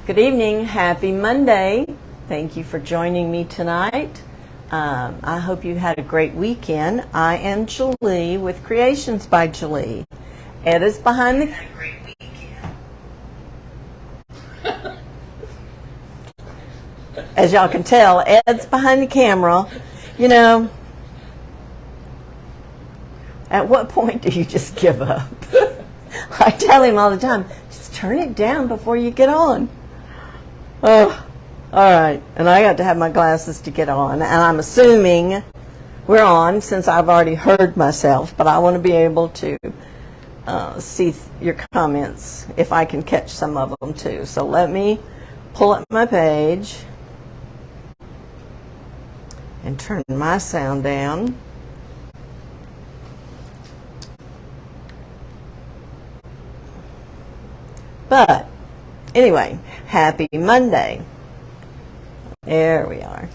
Good evening. Happy Monday. Thank you for joining me tonight. I hope you had a great weekend. I am Julie with Creations by Julie. Ed is behind the... As y'all can tell, Ed's behind the camera. You know, at what point do you just give up? I tell him all the time, just turn it down before you get on. Oh, all right. And I got to have my glasses to get on. And I'm assuming we're on since I've already heard myself, but I want to be able to see your comments if I can catch some of them too. So let me pull up my page and turn my sound down. But anyway, happy Monday. There we are.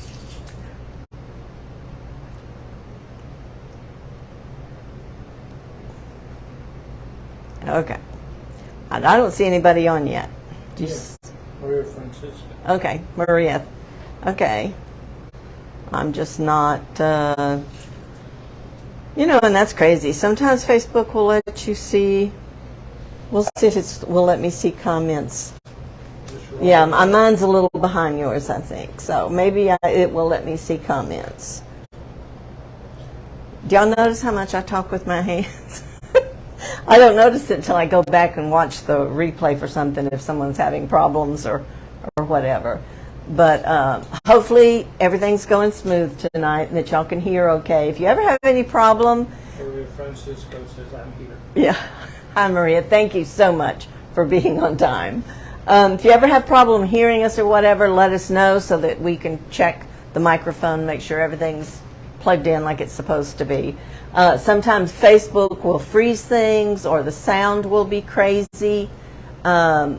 Okay. I don't see anybody on yet. Maria Francisca. Okay, Maria. Okay. I'm just not, you know, and that's crazy. Sometimes Facebook will let you see, we'll see if it will let me see comments. Yeah, mine's a little behind yours, I think. So maybe it will let me see comments. Do y'all notice how much I talk with my hands? I don't notice it until I go back and watch the replay for something if someone's having problems or whatever. But hopefully everything's going smooth tonight and that y'all can hear okay. If you ever have any problem... Maria Francisco says I'm here. Yeah. Hi, Maria. Thank you so much for being on time. If you ever have problem hearing us or whatever, let us know so that we can check the microphone, make sure everything's plugged in like it's supposed to be. Sometimes Facebook will freeze things or the sound will be crazy. A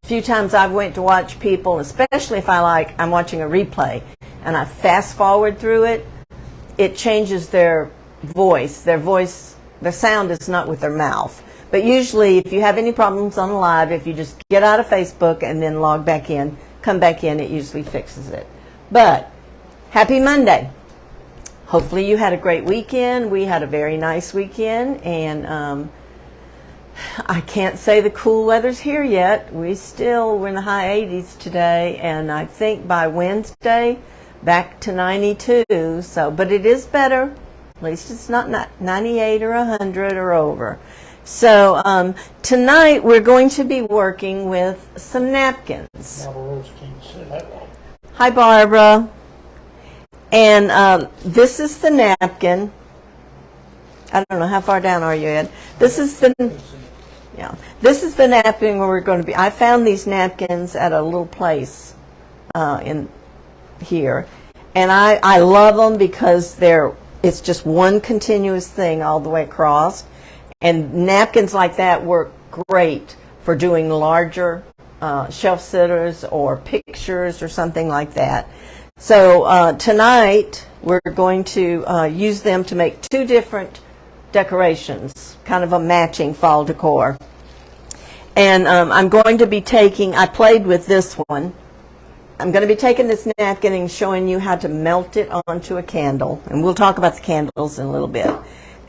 few times I've went to watch people, especially if I'm watching a replay and I fast forward through it, it changes their voice. Their sound is not with their mouth. But usually if you have any problems on live, if you just get out of Facebook and then log back in, come back in, it usually fixes it. But happy Monday. Hopefully you had a great weekend. We had a very nice weekend, and I can't say the cool weather's here yet. We're in the high 80s today, and I think by Wednesday back to 92. So, but it is better. At least it's not 98 or 100 or over. So tonight we're going to be working with some napkins. Hi, Barbara. And this is the napkin. I don't know, how far down are you, Ed? This is the napkin where we're going to be. I found these napkins at a little place in here, and I love them because it's just one continuous thing all the way across. And napkins like that work great for doing larger shelf sitters or pictures or something like that. So tonight we're going to use them to make two different decorations, kind of a matching fall decor. And I'm going to be I played with this one. I'm going to be taking this napkin and showing you how to melt it onto a candle. And we'll talk about the candles in a little bit.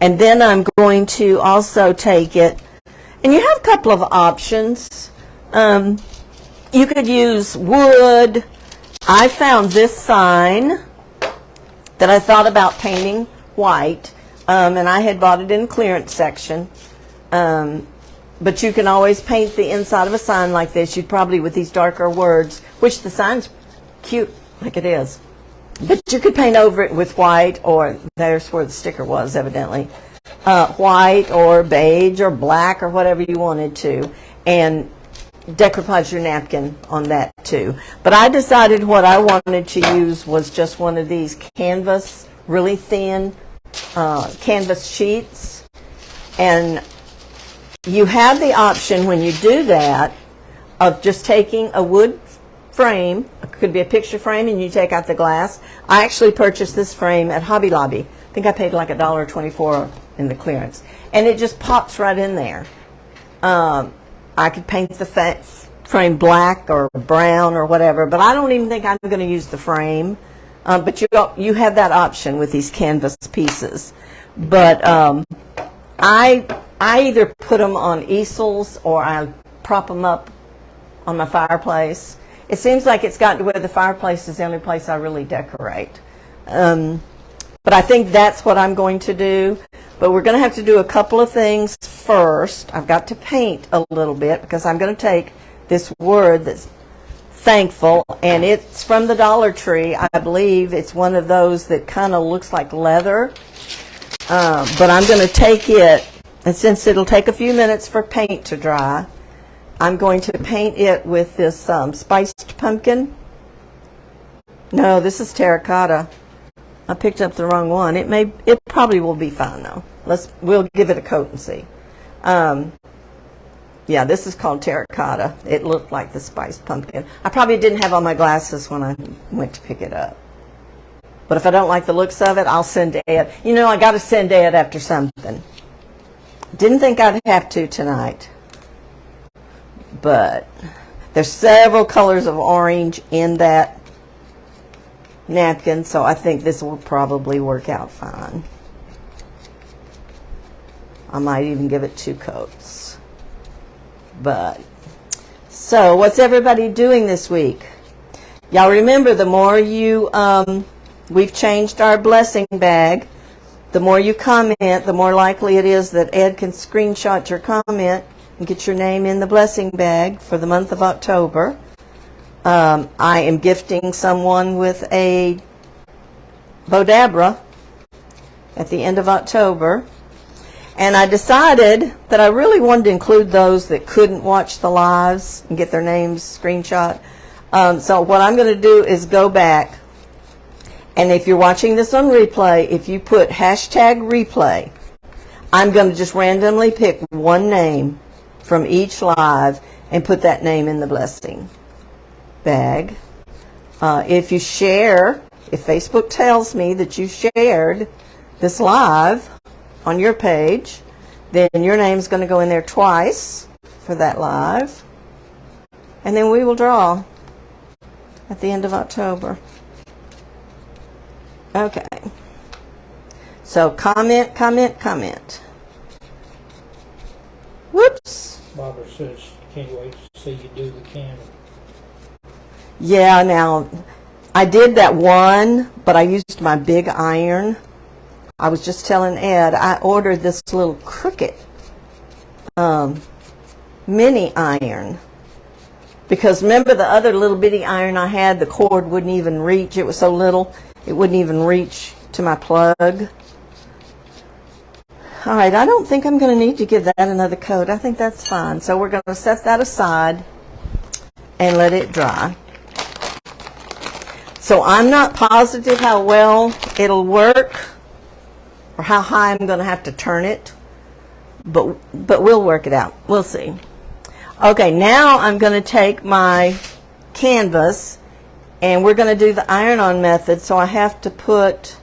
And then I'm going to also take it, and you have a couple of options. You could use wood. I found this sign that I thought about painting white, and I had bought it in the clearance section. But you can always paint the inside of a sign like this. You'd probably, with these darker words, which the sign's cute like it is. But you could paint over it with white, or there's where the sticker was, evidently. White or beige or black or whatever you wanted to. And decoupage your napkin on that too. But I decided what I wanted to use was just one of these canvas, really thin canvas sheets. And you have the option when you do that of just taking a wood frame. It could be a picture frame, and you take out the glass. I actually purchased this frame at Hobby Lobby. I think I paid like $1.24 in the clearance, and it just pops right in there. I could paint the frame black or brown or whatever, but I don't even think I'm going to use the frame. But you have that option with these canvas pieces. But I either put them on easels or I prop them up on my fireplace. It seems like it's gotten to where the fireplace is the only place I really decorate. But I think that's what I'm going to do. But we're going to have to do a couple of things first. I've got to paint a little bit because I'm going to take this word that's thankful, and it's from the Dollar Tree. I believe it's one of those that kind of looks like leather. But I'm going to take it, and since it'll take a few minutes for paint to dry, I'm going to paint it with this spiced pumpkin. No, this is terracotta. I picked up the wrong one. It probably will be fine though. We'll give it a coat and see. Yeah, this is called terracotta. It looked like the spiced pumpkin. I probably didn't have on my glasses when I went to pick it up. But if I don't like the looks of it, I'll send Ed. You know, I got to send Ed after something. Didn't think I'd have to tonight. But there's several colors of orange in that napkin, so I think this will probably work out fine. I might even give it 2 coats. But, so what's everybody doing this week? Y'all remember, the more you, we've changed our blessing bag. The more you comment, the more likely it is that Ed can screenshot your comment and get your name in the blessing bag for the month of October. I am gifting someone with a Bodabra at the end of October. And I decided that I really wanted to include those that couldn't watch the lives and get their names screenshot. So what I'm going to do is go back. And if you're watching this on replay, if you put #replay, I'm going to just randomly pick one name from each live and put that name in the blessing bag. If you share, if Facebook tells me that you shared this live on your page, then your name's going to go in there twice for that live. And then we will draw at the end of October. Okay. So comment, comment, comment. Whoops. Barbara says she can't wait to see you do the candle. Yeah, now, I did that one, but I used my big iron. I was just telling Ed, I ordered this little Cricut mini iron. Because remember the other little bitty iron I had, the cord wouldn't even reach. It was so little, it wouldn't even reach to my plug. All right, I don't think I'm going to need to give that another coat. I think that's fine. So we're going to set that aside and let it dry. So I'm not positive how well it'll work or how high I'm going to have to turn it, but we'll work it out. We'll see. Okay, now I'm going to take my canvas and we're going to do the iron-on method, so I have to put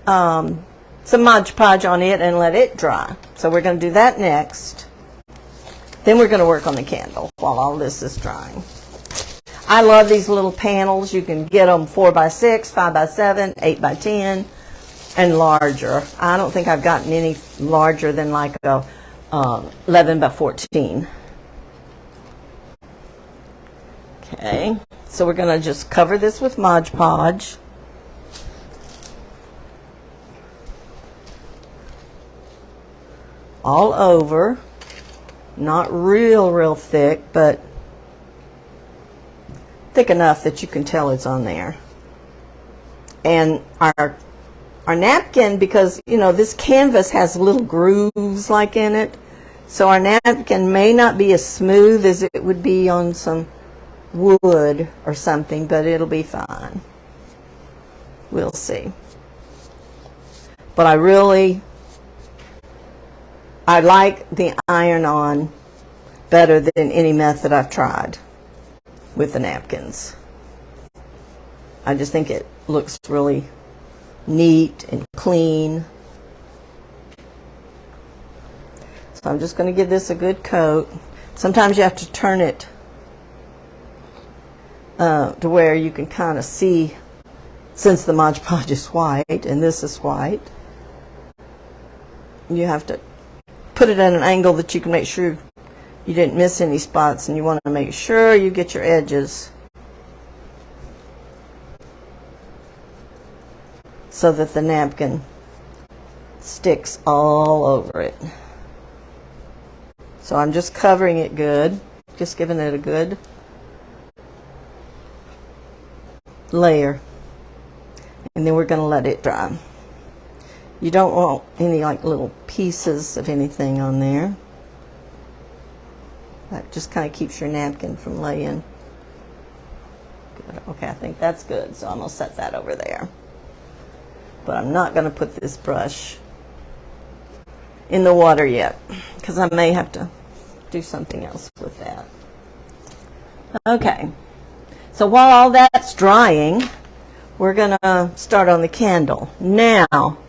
some Mod Podge on it and let it dry. So we're going to do that next. Then we're going to work on the candle while all this is drying. I love these little panels. You can get them 4x6, 5x7, 8x10, and larger. I don't think I've gotten any larger than like a 11x14. Okay, so we're going to just cover this with Mod Podge. All over. Not real thick, but thick enough that you can tell it's on there. And our napkin, because you know this canvas has little grooves like in it, so our napkin may not be as smooth as it would be on some wood or something, but it'll be fine. We'll see. But I like the iron-on better than any method I've tried with the napkins. I just think it looks really neat and clean. So I'm just going to give this a good coat. Sometimes you have to turn it to where you can kind of see, since the Mod Podge is white and this is white, you have to put it at an angle that you can make sure you didn't miss any spots, and you want to make sure you get your edges so that the napkin sticks all over it. So I'm just covering it good, just giving it a good layer, and then we're going to let it dry. You don't want any like little pieces of anything on there. That just kind of keeps your napkin from laying. Good. Okay, I think that's good, so I'm going to set that over there. But I'm not going to put this brush in the water yet, because I may have to do something else with that. Okay, so while all that's drying, we're going to start on the candle. Now,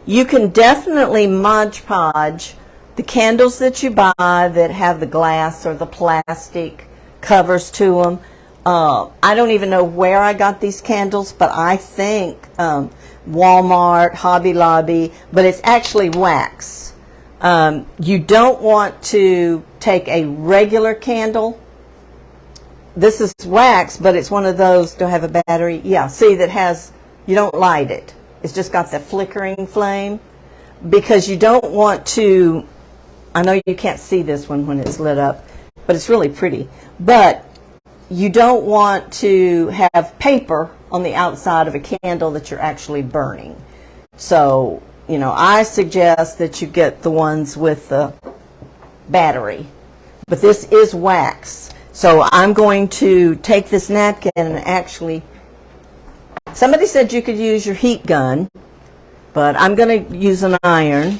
you can definitely Mod Podge the candles that you buy that have the glass or the plastic covers to them. I don't even know where I got these candles, but I think Walmart, Hobby Lobby, but it's actually wax. You don't want to take a regular candle. This is wax, but it's one of those, do I have a battery? Yeah, see, that has, you don't light it. It's just got the flickering flame, because you don't want to, I know you can't see this one when it's lit up, but it's really pretty. But you don't want to have paper on the outside of a candle that you're actually burning. So, you know, I suggest that you get the ones with the battery. But this is wax. So I'm going to take this napkin and actually, somebody said you could use your heat gun, but I'm going to use an iron.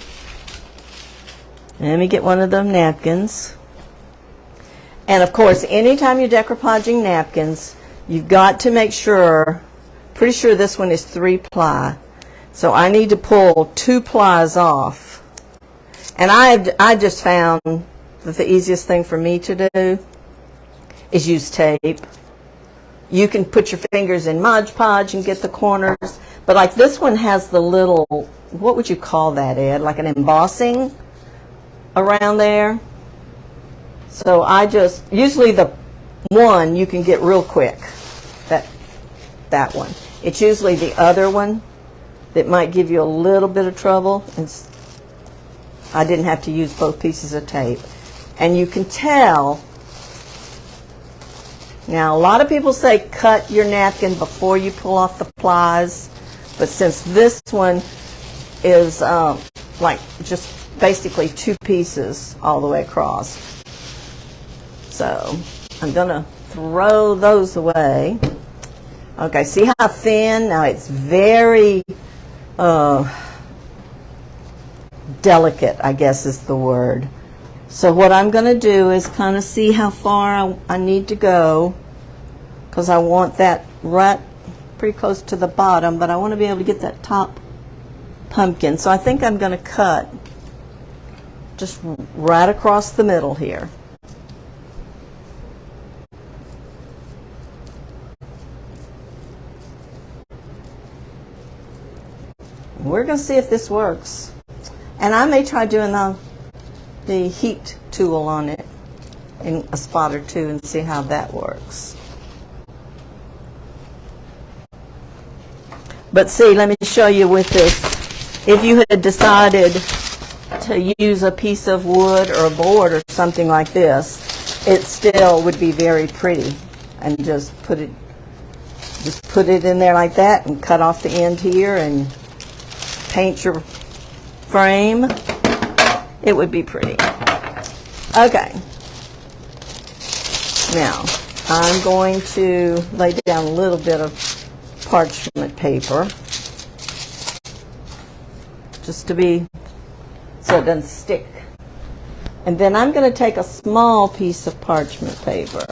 Let me get one of them napkins. And of course, anytime you're decoupaging napkins, you've got to make sure, pretty sure this one is 3-ply. So I need to pull 2 plies off. And I just found that the easiest thing for me to do is use tape. You can put your fingers in Mod Podge and get the corners, but like this one has the little, what would you call that, Ed? Like an embossing around there. So I just, usually the one you can get real quick, that one. It's usually the other one that might give you a little bit of trouble. I didn't have to use both pieces of tape. And you can tell, now a lot of people say cut your napkin before you pull off the plies, but since this one is like just basically 2 pieces all the way across, so I'm going to throw those away. Okay, see how thin? Now it's very delicate, I guess is the word. So what I'm going to do is kind of see how far I need to go, because I want that right pretty close to the bottom, but I want to be able to get that top pumpkin. So I think I'm going to cut just right across the middle here. We're going to see if this works. And I may try doing the heat tool on it in a spot or two and see how that works. But see, let me show you with this. If you had decided to use a piece of wood or a board or something like this, it still would be very pretty. And just put it in there like that and cut off the end here and paint your frame. It would be pretty. Okay. Now, I'm going to lay down a little bit of parchment paper just to be, so it doesn't stick. And then I'm going to take a small piece of parchment paper.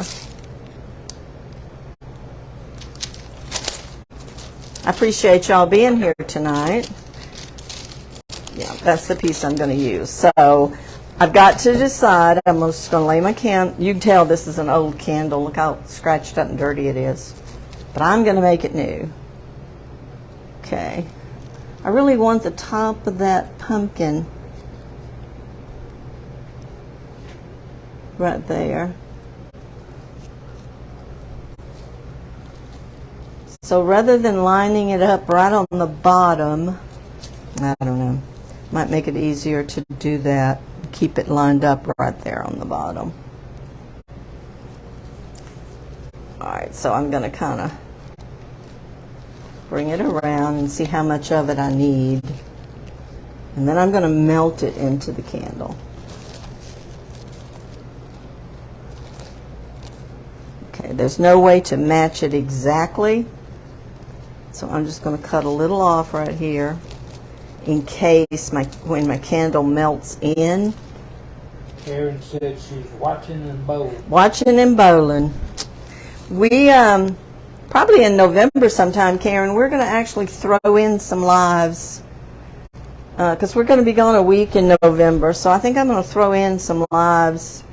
I appreciate y'all being here tonight. Yeah, that's the piece I'm going to use. So I've got to decide. I'm just going to lay my You can tell this is an old candle. Look how scratched up and dirty it is. But I'm going to make it new. Okay. I really want the top of that pumpkin right there. So rather than lining it up right on the bottom, I don't know, might make it easier to do that. Keep it lined up right there on the bottom. Alright, so I'm going to kind of bring it around and see how much of it I need. And then I'm going to melt it into the candle. Okay, there's no way to match it exactly. So I'm just going to cut a little off right here in case when my candle melts in. Karen said she's watching and bowling. Watching and bowling. We, probably in November sometime, Karen, we're going to actually throw in some lives. Because we're going to be gone a week in November. So I think I'm going to throw in some lives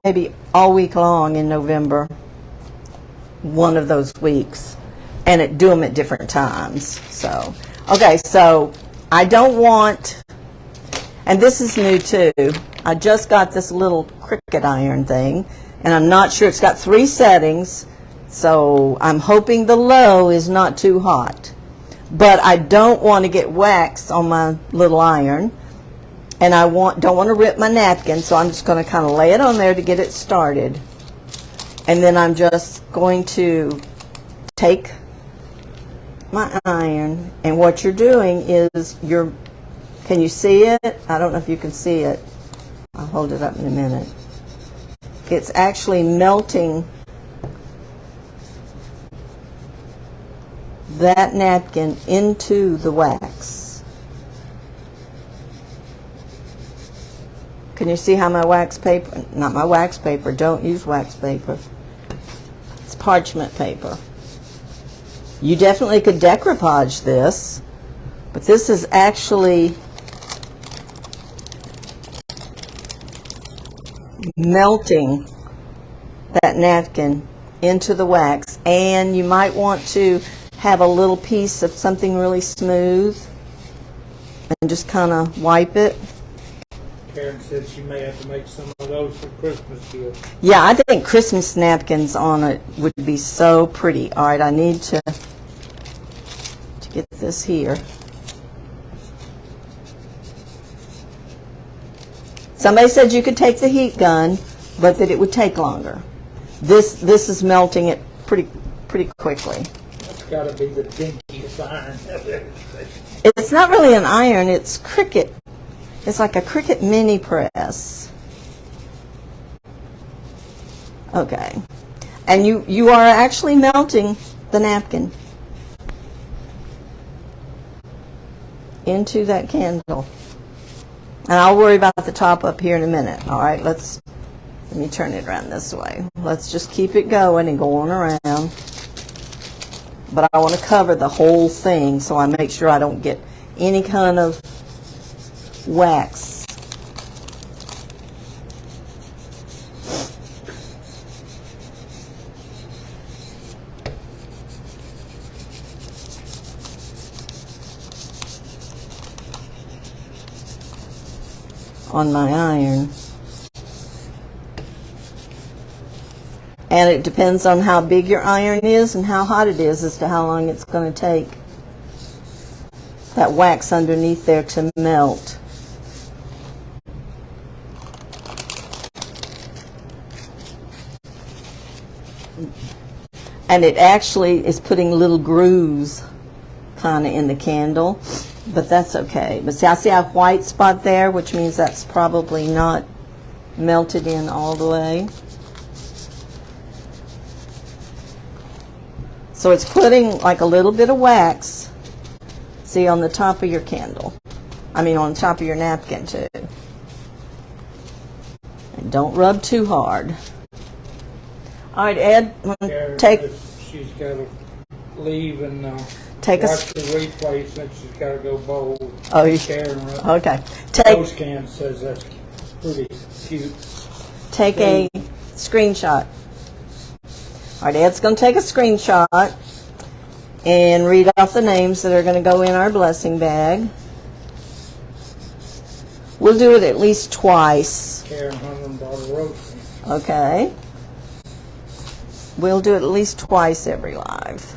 maybe all week long in November. One of those weeks. And do them at different times. So, okay, so I don't want, and this is new too, I just got this little cricket iron thing, and I'm not sure, it's got 3 settings, so I'm hoping the low is not too hot. But I don't want to get wax on my little iron, and I don't want to rip my napkin, so I'm just going to kind of lay it on there to get it started. And then I'm just going to take my iron, and what you're doing is can you see it? I don't know if you can see it. I'll hold it up in a minute. It's actually melting that napkin into the wax. Can you see how my wax paper, not my wax paper, don't use wax paper. It's parchment paper. You definitely could decoupage this, but this is actually melting that napkin into the wax, and you might want to have a little piece of something really smooth and just kind of wipe it. Karen said she may have to make some of those for Christmas gifts. Yeah, I think Christmas napkins on it would be so pretty. All right, I need to get this here. Somebody said you could take the heat gun, but that it would take longer. This is melting it pretty quickly. That's got to be the dinkiest iron. It's not really an iron, it's cricket. It's like a cricket mini press. Okay. And you are actually melting the napkin into that candle. And I'll worry about the top up here in a minute. All right, let me turn it around this way. Let's just keep it going and go on around. But I want to cover the whole thing so I make sure I don't get any kind of wax. On my iron. And it depends on how big your iron is and how hot it is as to how long it's going to take that wax underneath there to melt. And it actually is putting little grooves kind of in the candle, but that's okay. But see, I see a white spot there, which means that's probably not melted in all the way. So it's putting like a little bit of wax, see, on the top of your candle. I mean, on top of your napkin too. And don't rub too hard. All right, Ed, take. She's got to leave and take watch the replay since she's got to go bowl. Oh, Karen, okay. Take. Rose Can says that's pretty cute. Take a screenshot. Our dad's going to take a screenshot and read off the names that are going to go in our blessing bag. We'll do it at least twice. Karen Hunter bought a roast. Okay. We'll do it at least twice every live.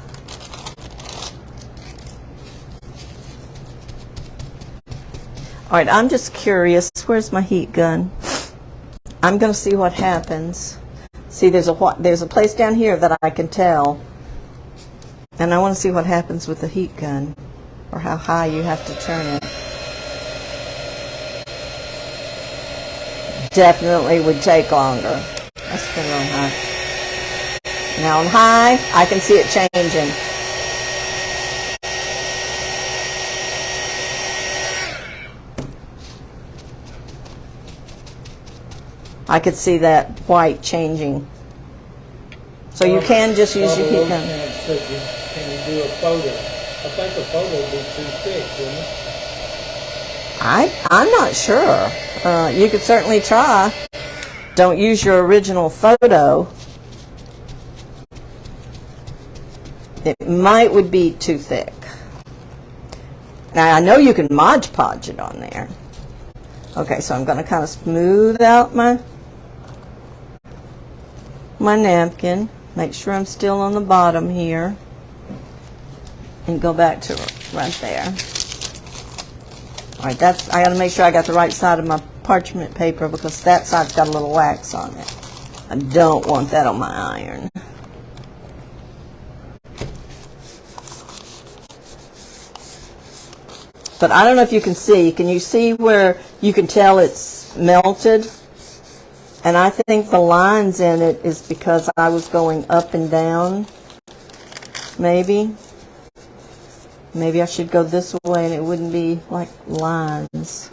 All right, I'm just curious. Where's my heat gun? I'm going to see what happens. See, there's a place down here that I can tell. And I want to see what happens with the heat gun, or how high you have to turn it. Definitely would take longer. Let's put it on high. Now on high, I can see it changing. I could see that white changing. So you can just use your heat gun. Can you do a photo? I think a photo would be too thick, wouldn't it? I'm not sure. You could certainly try. Don't use your original photo. It would be too thick. Now I know you can Mod Podge it on there. Okay, so I'm going to kind of smooth out my napkin. Make sure I'm still on the bottom here. And go back to right there. All right, I got to make sure I got the right side of my parchment paper, because that side's got a little wax on it. I don't want that on my iron. But I don't know if you can see. Can you see where you can tell it's melted? And I think the lines in it is because I was going up and down. Maybe. Maybe I should go this way and it wouldn't be like lines.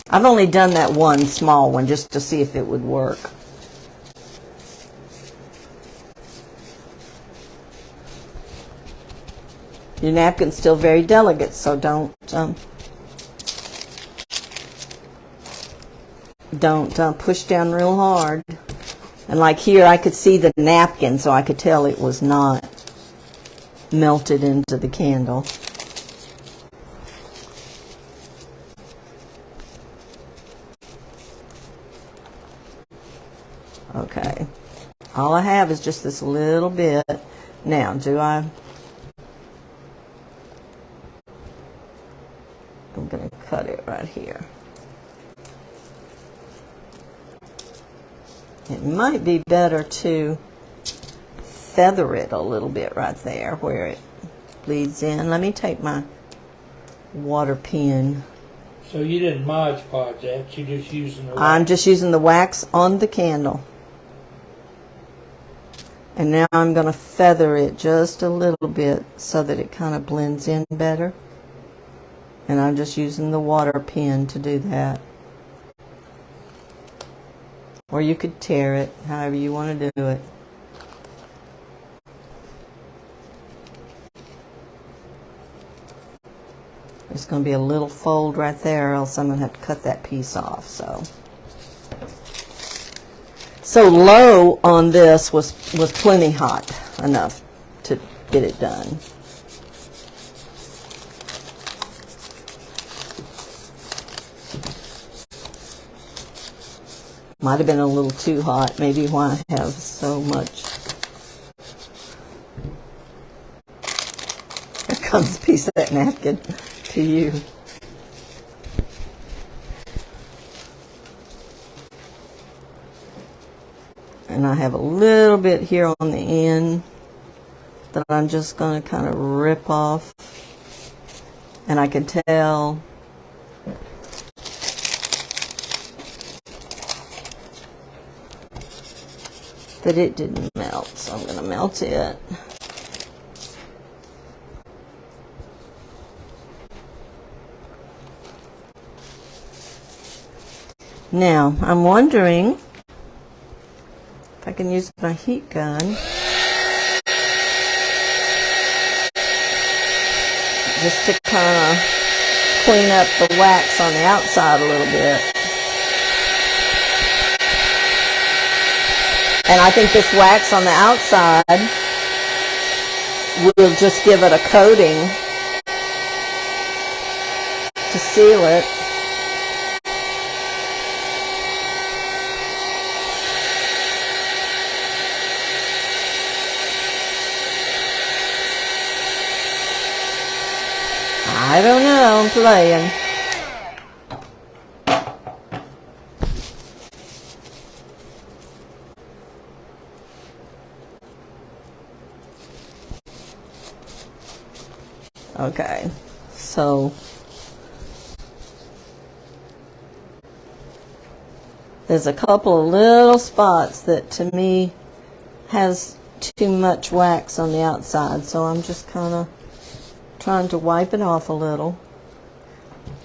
I've only done that one small one just to see if it would work. Your napkin's still very delicate, so don't push down real hard. And like here, I could see the napkin, so I could tell it was not melted into the candle. Okay. All I have is just this little bit. Now, I'm going to cut it right here. It might be better to feather it a little bit right there where it bleeds in. Let me take my water pen. So you didn't Mod Podge that, you're just using the wax? I'm just using the wax on the candle. And now I'm going to feather it just a little bit so that it kind of blends in better. And I'm just using the water pen to do that. Or you could tear it, however you want to do it. There's going to be a little fold right there, or else I'm going to have to cut that piece off. So low on this was plenty hot enough to get it done. Might have been a little too hot, maybe why I have so much. Here comes a piece of that napkin to you. And I have a little bit here on the end that I'm just going to kind of rip off. And I can tell that it didn't melt, so I'm going to melt it. Now, I'm wondering if I can use my heat gun just to kind of clean up the wax on the outside a little bit. And I think this wax on the outside will just give it a coating to seal it. I don't know, I'm playing. Okay, so there's a couple of little spots that to me has too much wax on the outside, so I'm just kind of trying to wipe it off a little.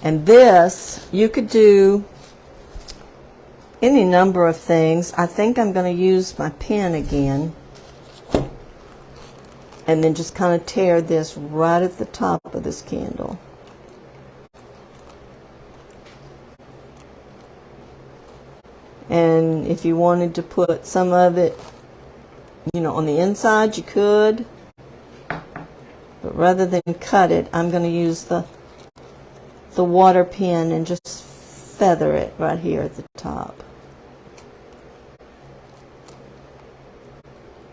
And this, you could do any number of things. I think I'm going to use my pen again and then just kind of tear this right at the top of this candle. And if you wanted to put some of it, you know, on the inside, you could. But rather than cut it, I'm going to use the water pen and just feather it right here at the top.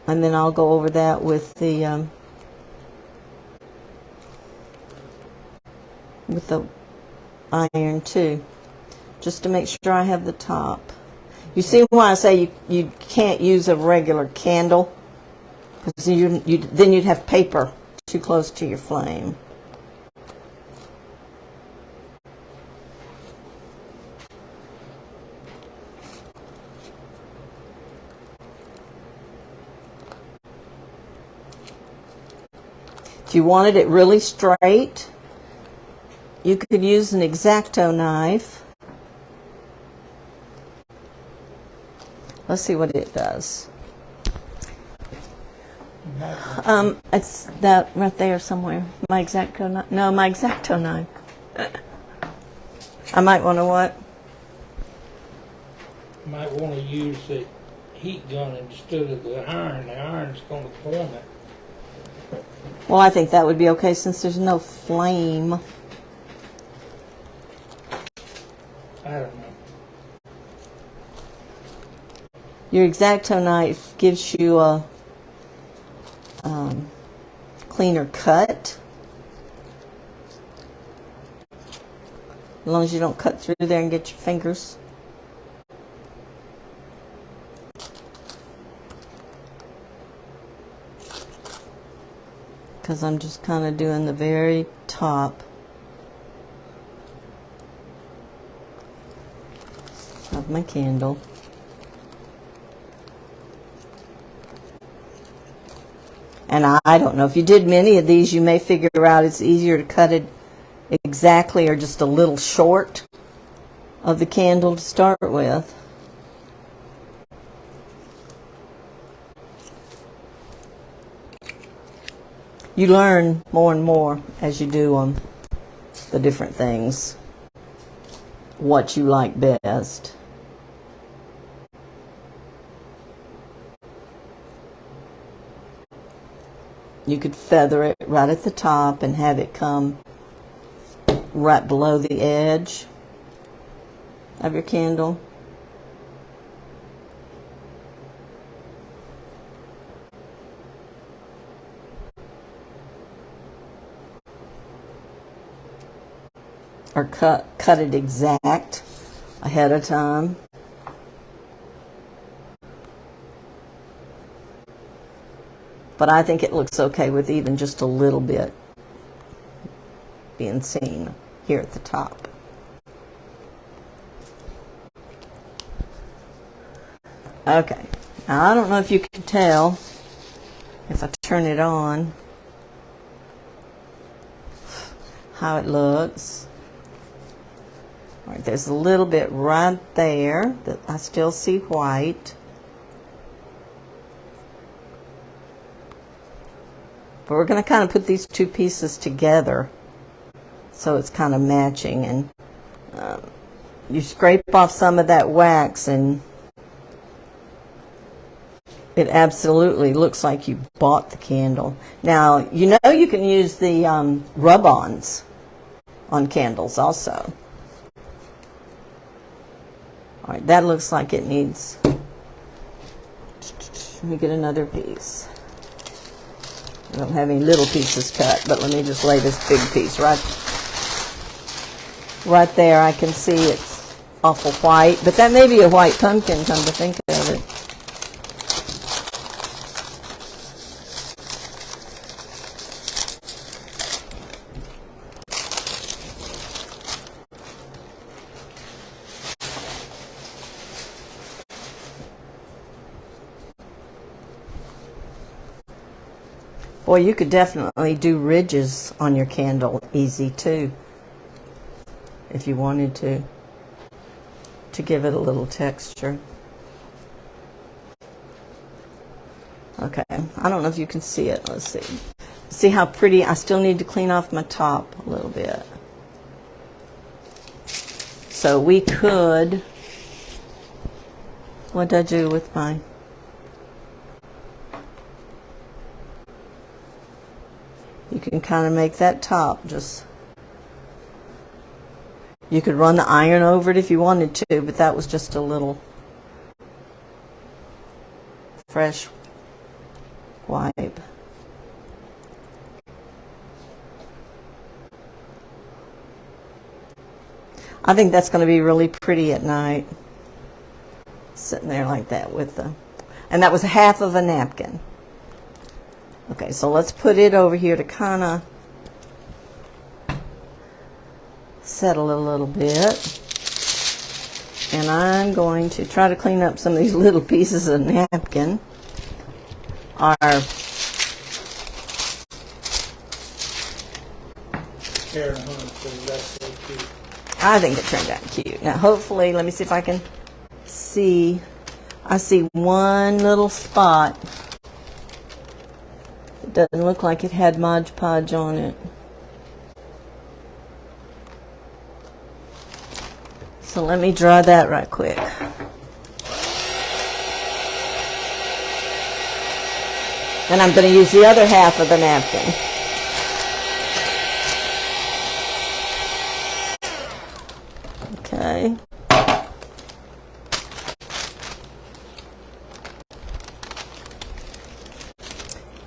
And then I'll go over that with the iron too, just to make sure I have the top. You see why I say you can't use a regular candle, because then you'd have paper too close to your flame. If you wanted it really straight, you could use an X-Acto knife. Let's see what it does. It's that right there somewhere. My X-Acto knife. No, my X-Acto knife. I might want to what? You might want to use the heat gun instead of the iron. The iron's going to form it. Well, I think that would be okay since there's no flame. I don't know. Your X-Acto knife gives you a cleaner cut. As long as you don't cut through there and get your fingers. Because I'm just kind of doing the very top of my candle. And I don't know, if you did many of these, you may figure out it's easier to cut it exactly or just a little short of the candle to start with. You learn more and more as you do the different things, what you like best. You could feather it right at the top and have it come right below the edge of your candle. Or cut it exact ahead of time. But I think it looks okay with even just a little bit being seen here at the top. Okay, now I don't know if you can tell if I turn it on how it looks. All right, there's a little bit right there that I still see white. But we're going to kind of put these two pieces together so it's kind of matching. And you scrape off some of that wax, and it absolutely looks like you bought the candle. Now, you know you can use the rub-ons on candles also. All right, that looks like it needs... Let me get another piece. I don't have any little pieces cut, but let me just lay this big piece right there. I can see it's awful white, but that may be a white pumpkin, come to think of it. Boy, you could definitely do ridges on your candle easy too, if you wanted to give it a little texture. Okay, I don't know if you can see it. Let's see. See how pretty? I still need to clean off my top a little bit. So we could, what did I do with my... You can kind of make that top just... You could run the iron over it if you wanted to, but that was just a little fresh wipe. I think that's going to be really pretty at night. Sitting there like that with the... And that was half of a napkin. Okay, so let's put it over here to kind of settle it a little bit. And I'm going to try to clean up some of these little pieces of napkin. I think it turned out cute. Now hopefully, let me see if I can see. I see one little spot. It doesn't look like it had Mod Podge on it. So let me dry that right quick. And I'm going to use the other half of the napkin. Okay.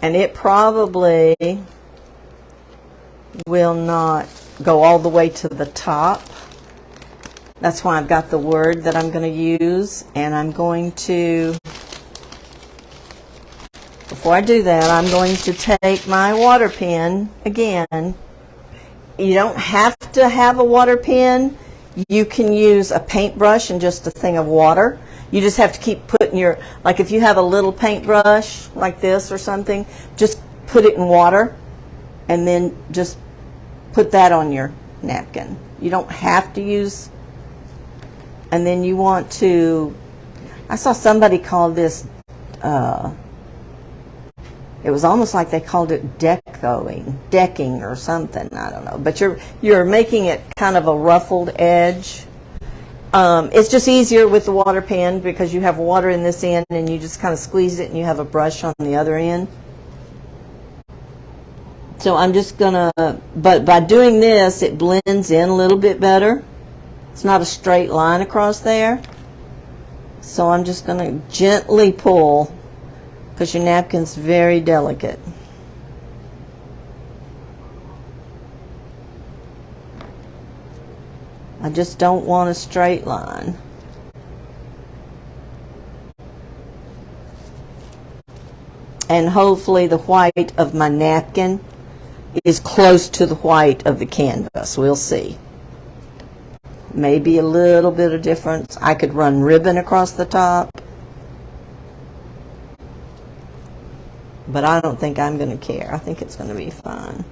And it probably will not go all the way to the top. That's why I've got the word that I'm going to use. And I'm going to, before I do that, I'm going to take my water pen again. You don't have to have a water pen. You can use a paintbrush and just a thing of water. You just have to keep putting your, like if you have a little paintbrush like this or something, just put it in water and then just put that on your napkin. You don't have to use, and then you want to, I saw somebody call this, it was almost like they called it decking or something, I don't know. But you're making it kind of a ruffled edge. It's just easier with the water pen because you have water in this end and you just kind of squeeze it and you have a brush on the other end. So I'm just gonna, but by doing this, it blends in a little bit better. It's not a straight line across there. So I'm just gonna gently pull because your napkin's very delicate. I just don't want a straight line. And hopefully the white of my napkin is close to the white of the canvas. We'll see. Maybe a little bit of difference. I could run ribbon across the top. But I don't think I'm going to care. I think it's going to be fine.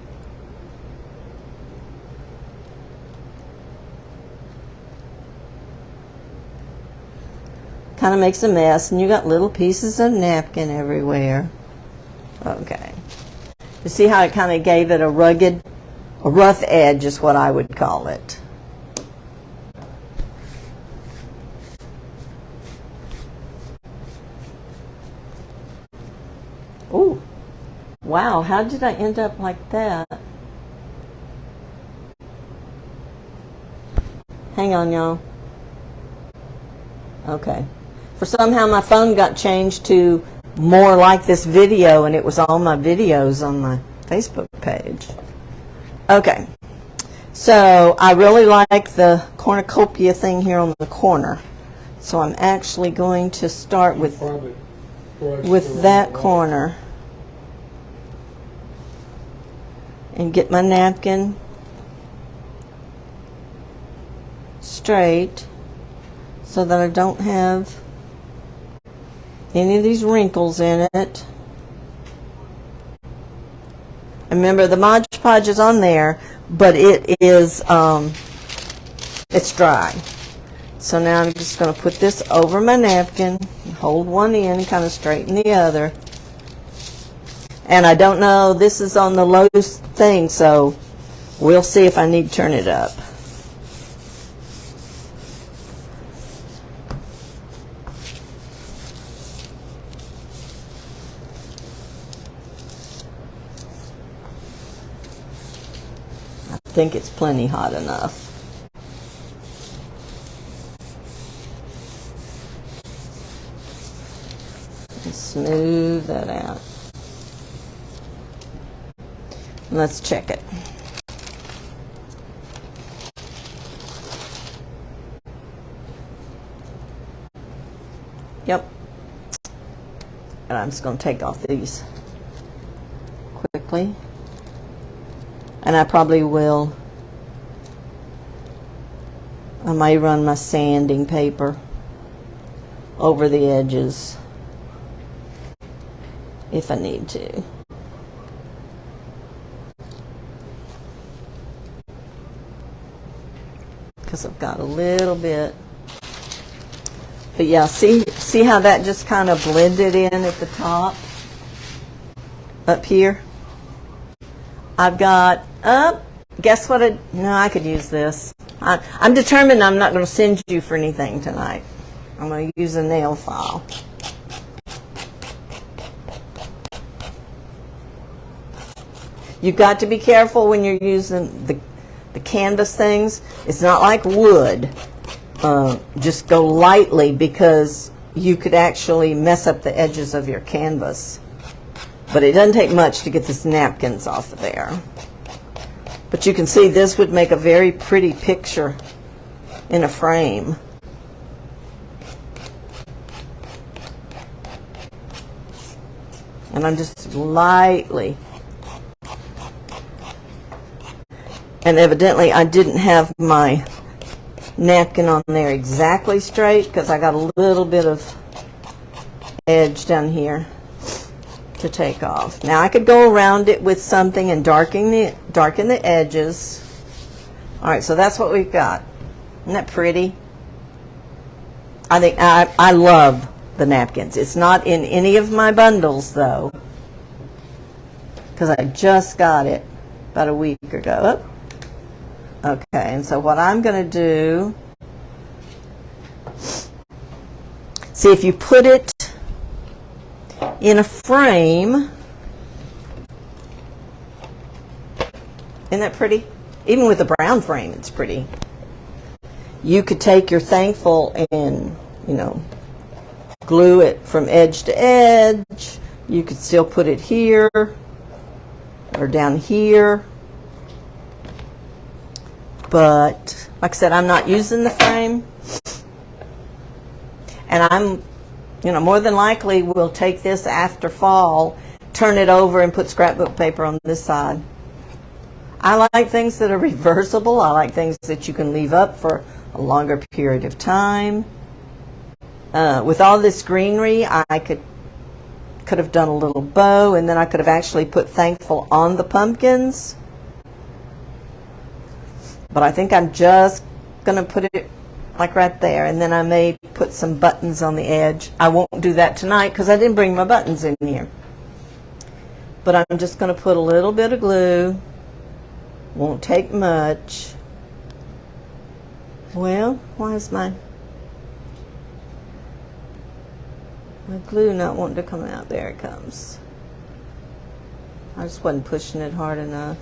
Kind of makes a mess, and you got little pieces of napkin everywhere. Okay. You see how it kind of gave it a rugged A rough edge is what I would call it. Ooh, wow, how did I end up like that? Hang on, y'all. Okay. For somehow my phone got changed to more like this video, and it was all my videos on my Facebook page. Okay. So I really like the cornucopia thing here on the corner. So I'm actually going to start with that corner and get my napkin straight so that I don't have any of these wrinkles in it. Remember, the Mod Podge is on there, but it is it's dry. So now I'm just going to put this over my napkin, hold one end, kind of straighten the other. And I don't know, this is on the low thing, so we'll see if I need to turn it up. I think it's plenty hot enough. Smooth that out. Let's check it. Yep. And I'm just going to take off these quickly. And I probably will, I may run my sanding paper over the edges if I need to. Because I've got a little bit. But yeah, see how that just kind of blended in at the top? Up here? I've got, guess what? No, I could use this. I'm determined I'm not going to send you for anything tonight. I'm going to use a nail file. You've got to be careful when you're using the canvas things. It's not like wood. Just go lightly, because you could actually mess up the edges of your canvas. But it doesn't take much to get these napkins off of there. But you can see this would make a very pretty picture in a frame. And I'm just lightly. And evidently I didn't have my napkin on there exactly straight, because I got a little bit of edge down here to take off. Now I could go around it with something and darken the edges. All right, so that's what we've got. Isn't that pretty? I think I love the napkins. It's not in any of my bundles though, because I just got it about a week ago. Okay, and so what I'm going to do, see, if you put it in a frame, isn't that pretty? Even with a brown frame, it's pretty. You could take your Thankful and, glue it from edge to edge. You could still put it here or down here. But, like I said, I'm not using the frame. And I'm, more than likely will take this after fall, turn it over, and put scrapbook paper on this side. I like things that are reversible. I like things that you can leave up for a longer period of time. With all this greenery, I could have done a little bow, and then I could have actually put Thankful on the pumpkins. But I think I'm just going to put it like right there, and then I may put some buttons on the edge. I won't do that tonight because I didn't bring my buttons in here. But I'm just going to put a little bit of glue Won't take much. Well, why is my glue not wanting to come out? There it comes. I just wasn't pushing it hard enough.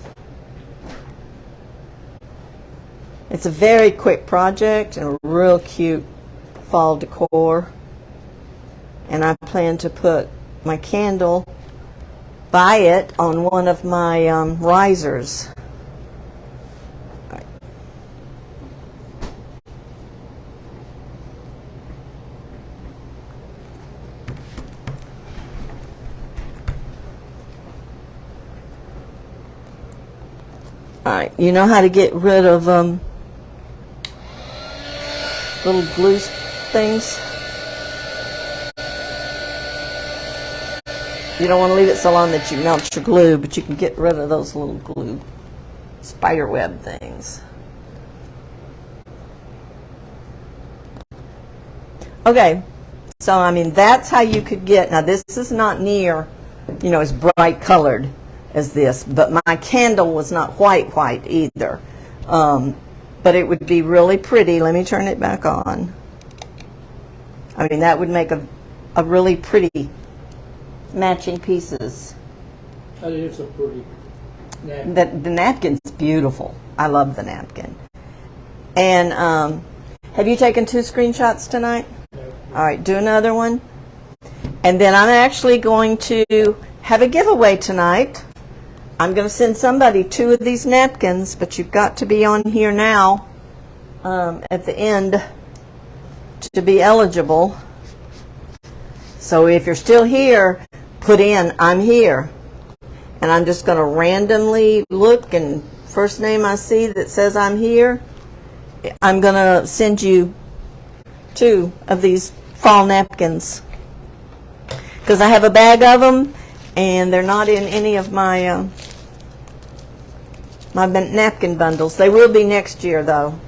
It's a very quick project and a real cute fall decor. And I plan to put my candle by it on one of my risers. All right, you know how to get rid of little glue things? You don't want to leave it so long that you melt your glue, but you can get rid of those little glue spider web things. Okay, so I mean that's how you could get, now this is not near, you know, as bright colored as this, but my candle was not white either. But it would be really pretty. Let me turn it back on. I mean, that would make a really pretty matching pieces. That is a pretty napkin. The napkin's beautiful. I love the napkin. And have you taken 2 screenshots tonight? No. All right, do another one. And then I'm actually going to have a giveaway tonight. I'm going to send somebody 2 of these napkins, but you've got to be on here now at the end to be eligible. So if you're still here, put in, I'm here. And I'm just going to randomly look, and first name I see that says I'm here, I'm going to send you 2 of these fall napkins. Because I have a bag of them, and they're not in any of my my napkin bundles. They will be next year, though.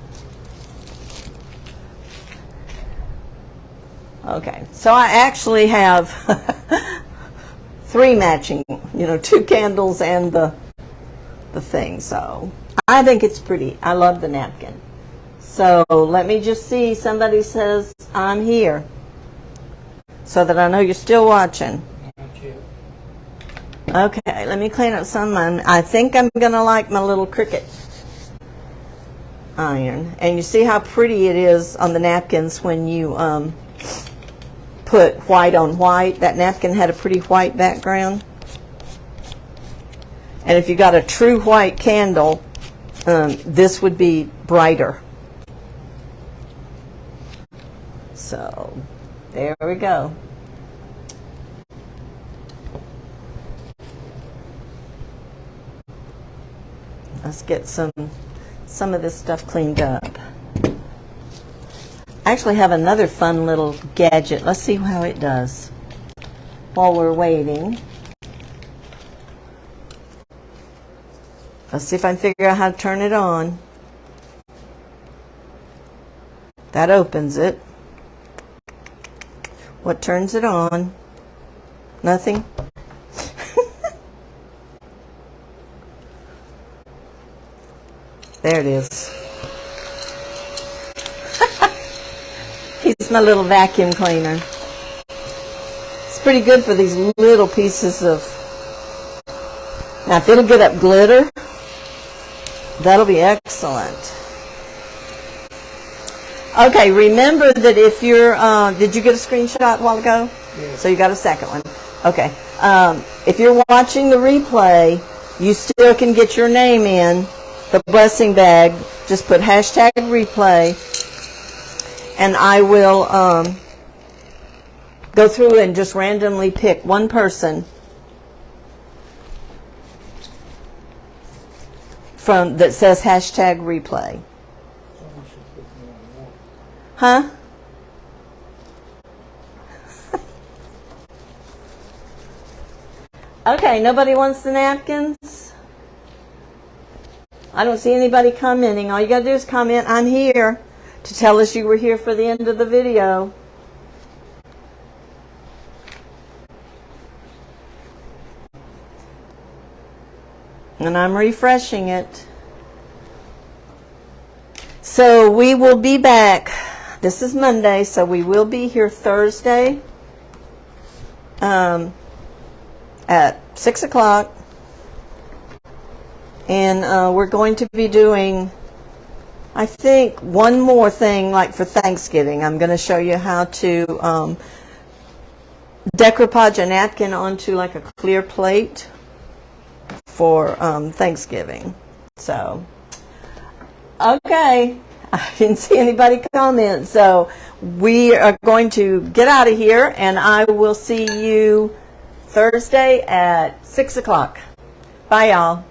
Okay, so I actually have 3 matching, you know, 2 candles and the thing. So I think it's pretty. I love the napkin. So let me just see. Somebody says I'm here, so that I know you're still watching. Okay, let me clean up some of mine. I think I'm going to like my little Cricut iron. And you see how pretty it is on the napkins when you put white on white. That napkin had a pretty white background. And if you got a true white candle, this would be brighter. So, there we go. Let's get some of this stuff cleaned up. I actually have another fun little gadget. Let's see how it does while we're waiting. Let's see if I can figure out how to turn it on. That opens it. What turns it on? Nothing? There it is. He's my little vacuum cleaner. It's pretty good for these little pieces of... Now, if it'll get up glitter, that'll be excellent. Okay, remember that if you're... did you get a screenshot a while ago? Yes. So you got a second one. Okay. If you're watching the replay, you still can get your name in the blessing bag. Just put hashtag replay, and I will go through and just randomly pick one person from that says hashtag replay. Huh? Okay, nobody wants the napkins? I don't see anybody commenting. All you got to do is comment, I'm here, to tell us you were here for the end of the video. And I'm refreshing it. So we will be back. This is Monday, so we will be here Thursday at 6 o'clock. And we're going to be doing, I think, one more thing like for Thanksgiving. I'm going to show you how to decoupage a napkin onto like a clear plate for Thanksgiving. So, okay. I didn't see anybody comment. So we are going to get out of here, and I will see you Thursday at 6 o'clock. Bye, y'all.